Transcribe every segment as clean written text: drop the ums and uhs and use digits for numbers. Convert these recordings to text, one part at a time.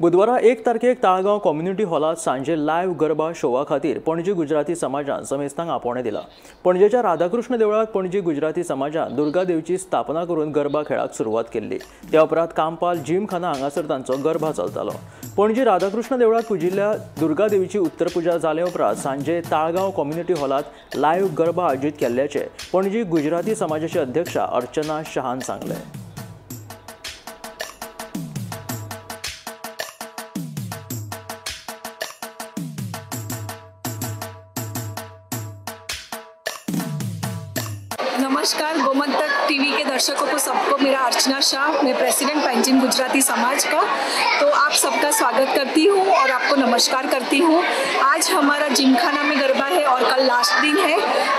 बुधवारा 1 तारखेक ताळगांव कम्युनिटी हॉलात सांजे लायव्ह गरबा शोवा खातीर पणजी गुजराती समाजान समेस्तांक आपोवणें दिला। पणजेच्या राधाकृष्ण देवळात पणजी गुजराती समाजान दुर्गा देवीची स्थापना करून गरबा खेळाक सुरवात केल्ली। त्या उपरांत कांपाल जिमखाना हांगासर तांचो गरबा चलतालो। पणजी राधाकृष्ण देवळात पुजिल्ल्या दुर्गा देवीची उत्तर पुजा जाले उपरांत सांजे ताळगांव कम्युनिटी हॉलात लायव्ह गरबा आयोजीत केल्ल्याचे पणजी गुजराती समाजाचे अध्यक्षा अर्चना शहान सांगले। नमस्कार, गोमंतक टीवी के दर्शकों को सबको मेरा अर्चना शाह, मैं प्रेसिडेंट पंजीम गुजराती समाज का तो आप सबका स्वागत करती हूँ और आपको नमस्कार करती हूँ। आज हमारा जिमखाना में गरबा है और कल लास्ट दिन है।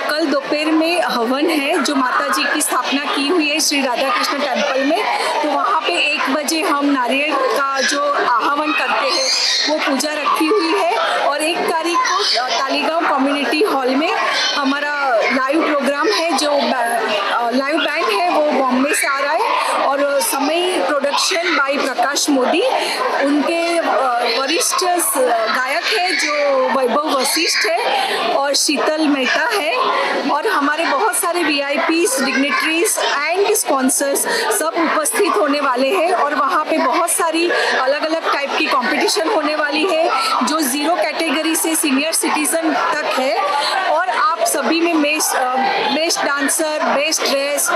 कल दोपहर में हवन है जो माता जी की स्थापना की हुई है श्री राधा कृष्ण टेम्पल में, तो वहाँ पे 1 बजे हम नारियल का जो आहवन करते हैं वो पूजा रखी हुई है। और 1 तारीख को तालीगांव कम्युनिटी हॉल में हमारा लाइव प्रोग्राम है, जो लाइव बैंड है वो बॉम्बे से आ रहा है और समय प्रोडक्शन बाय प्रकाश मोदी। उनके वरिष्ठ गायक है जो वैभव वशिष्ठ है और शीतल मेहता है और हमारे बहुत सारे वीआईपीज, डिग्नेटरीज एंड स्पॉन्सर्स सब उपस्थित होने वाले हैं। और वहाँ पे बहुत सारी अलग अलग टाइप की कंपटीशन होने वाली है जो 0 कैटेगरी से सीनियर सिटीजन तक है। और आप सभी में best dancer, best dress,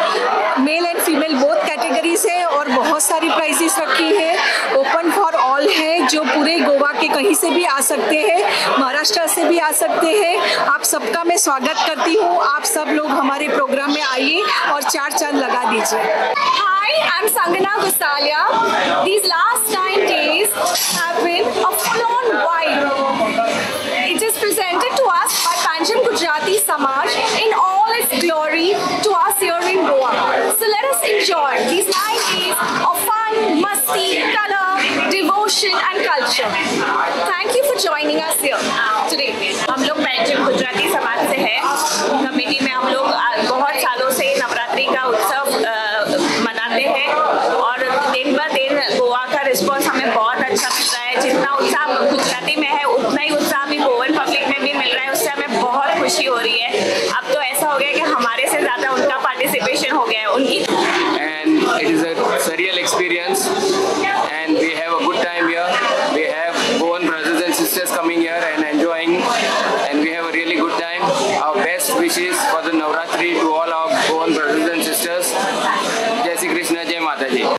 male and female both categories है और बहुत सारी प्राइजेस रखी है। ओपन फॉर ऑल है, जो पूरे गोवा के कहीं से भी आ सकते हैं, महाराष्ट्र से भी आ सकते हैं। आप सबका मैं स्वागत करती हूँ। आप सब लोग हमारे प्रोग्राम में आइए और 4 चांद लगा दीजिए। Hi, I'm Sangana Gusalia. These last 9 days have been a full-on vibe. It is presented to us by Panjim Gujarati Samaj in all its glory to us here in Goa. So let us enjoy these 9 days of fun, masti, color, devotion and culture. Thank you for joining us here today. हम लोग पंजिम गुजराती समाज से हैं। Committee में हम लोग बहुत सालों से नवरात्रि का उत्सव मनाते हैं और दिन ब दिन गोवा का रिस्पॉन्स हमें बहुत अच्छा मिल रहा है। जितना उत्साह गुजराती में है उतना ही उत्साह हमें गोवन पब्लिक में भी मिल रहा है, उससे हमें बहुत खुशी हो रही है। अब तो ऐसा हो गया कि हमारे से ज़्यादा उनका पार्टिसिपेशन हो गया है। उनकी and it is a surreal experience